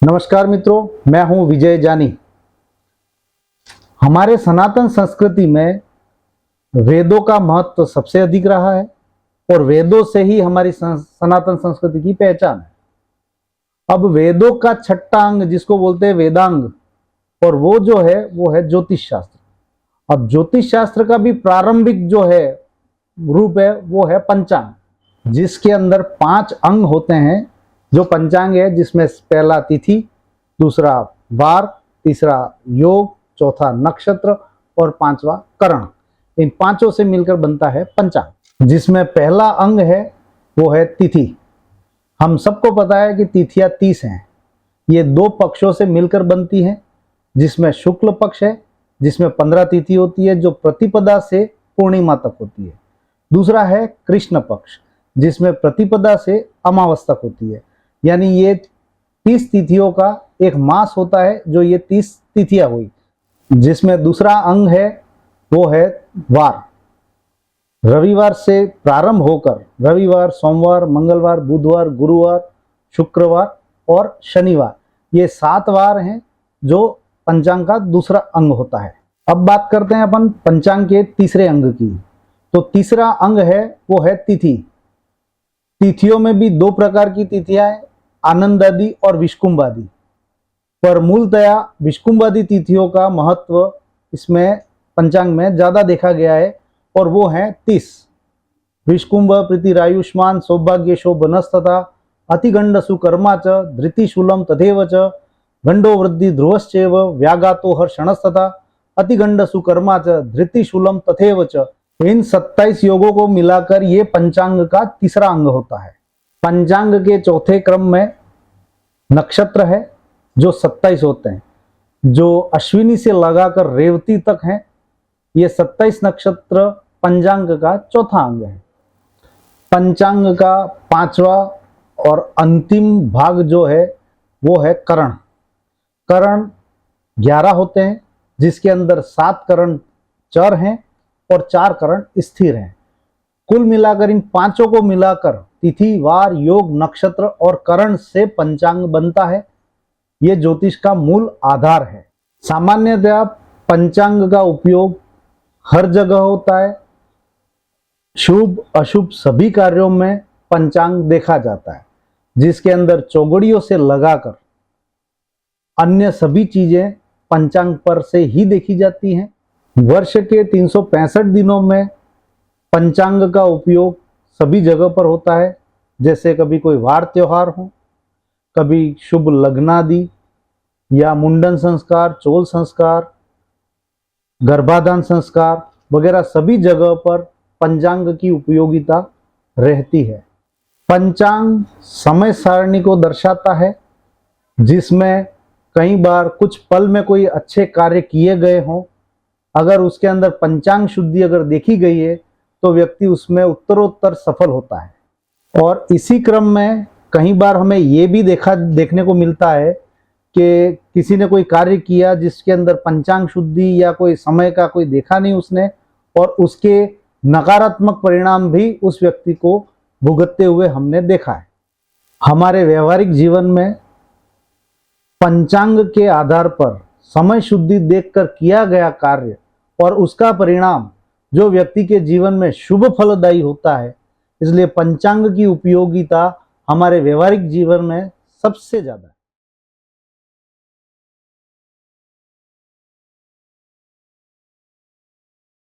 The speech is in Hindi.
नमस्कार मित्रों, मैं हूं विजय जानी। हमारे सनातन संस्कृति में वेदों का महत्व सबसे अधिक रहा है और वेदों से ही हमारी सनातन संस्कृति की पहचान है। अब वेदों का छठा अंग जिसको बोलते हैं वेदांग, और वो जो है वो है ज्योतिष शास्त्र। अब ज्योतिष शास्त्र का भी प्रारंभिक जो है रूप है वो है पंचांग, जिसके अंदर 5 अंग होते हैं। जो पंचांग है जिसमें पहला तिथि, दूसरा वार, तीसरा योग, चौथा नक्षत्र और 5वां करण। इन 5 से मिलकर बनता है पंचांग, जिसमें पहला अंग है वो है तिथि। हम सबको पता है कि तिथियां 30 हैं। ये 2 पक्षों से मिलकर बनती हैं, जिसमें शुक्ल पक्ष है जिसमें 15 तिथि होती है जो प्रतिपदा से पूर्णिमा तक होती है। दूसरा है कृष्ण पक्ष जिसमें प्रतिपदा से अमावस तक होती है। यानी ये 30 तिथियों का एक मास होता है जो ये 30 तिथियां हुई। जिसमें दूसरा अंग है वो है वार। रविवार से प्रारंभ होकर रविवार, सोमवार, मंगलवार, बुधवार, गुरुवार, शुक्रवार और शनिवार, ये 7 वार हैं जो पंचांग का दूसरा अंग होता है। अब बात करते हैं अपन पंचांग के तीसरे अंग की। तो तीसरा अंग है वो है तिथि। तिथियों में भी 2 प्रकार की तिथियां हैं, आनंदादि और विष्कुंभादि। पर मूलतया विष्कुंभादि तिथियों का महत्व इसमें पंचांग में ज्यादा देखा गया है और वो है 30। विष्कुंभ प्रीतिरायुष्मान सौभाग्य शोभनस्तथा अतिगंड सुकर्मा च धृतिशूलम तथैव च गंडो वृद्धि ध्रुवश्चैव व्यागातो हर्षणस्तथा अतिगंड सुकर्मा च धृतिशूलम तथैव च। इन 27 योगों को मिलाकर ये पंचांग का तीसरा अंग होता है। पंचांग के चौथे क्रम में नक्षत्र है जो 27 होते हैं, जो अश्विनी से लगाकर रेवती तक हैं। ये 27 नक्षत्र पंचांग का चौथा अंग है। पंचांग का 5वां और अंतिम भाग जो है वो है करण। करण 11 होते हैं, जिसके अंदर 7 करण चर हैं और 4 करण स्थिर हैं। कुल मिलाकर इन 5 को मिलाकर तिथि, वार, योग, नक्षत्र और करण से पंचांग बनता है। ये ज्योतिष का मूल आधार है। सामान्यतः पंचांग का उपयोग हर जगह होता है। शुभ अशुभ सभी कार्यों में पंचांग देखा जाता है, जिसके अंदर चौगड़ियों से लगाकर अन्य सभी चीजें पंचांग पर से ही देखी जाती हैं। वर्ष के 365 दिनों में पंचांग का उपयोग सभी जगह पर होता है। जैसे कभी कोई वार त्योहार हो, कभी शुभ लग्नादि या मुंडन संस्कार, चोल संस्कार, गर्भाधान संस्कार वगैरह सभी जगह पर पंचांग की उपयोगिता रहती है। पंचांग समय सारणी को दर्शाता है, जिसमें कई बार कुछ पल में कोई अच्छे कार्य किए गए हों। अगर उसके अंदर पंचांग शुद्धि अगर देखी गई है तो व्यक्ति उसमें उत्तरोत्तर सफल होता है। और इसी क्रम में कई बार हमें ये भी देखने को मिलता है कि किसी ने कोई कार्य किया जिसके अंदर पंचांग शुद्धि या कोई समय का कोई देखा नहीं उसने, और उसके नकारात्मक परिणाम भी उस व्यक्ति को भुगतते हुए हमने देखा है। हमारे व्यवहारिक जीवन में पंचांग के आधार पर समय शुद्धि देखकर किया गया कार्य और उसका परिणाम जो व्यक्ति के जीवन में शुभ फलदायी होता है। इसलिए पंचांग की उपयोगिता हमारे व्यवहारिक जीवन में सबसे ज्यादा है।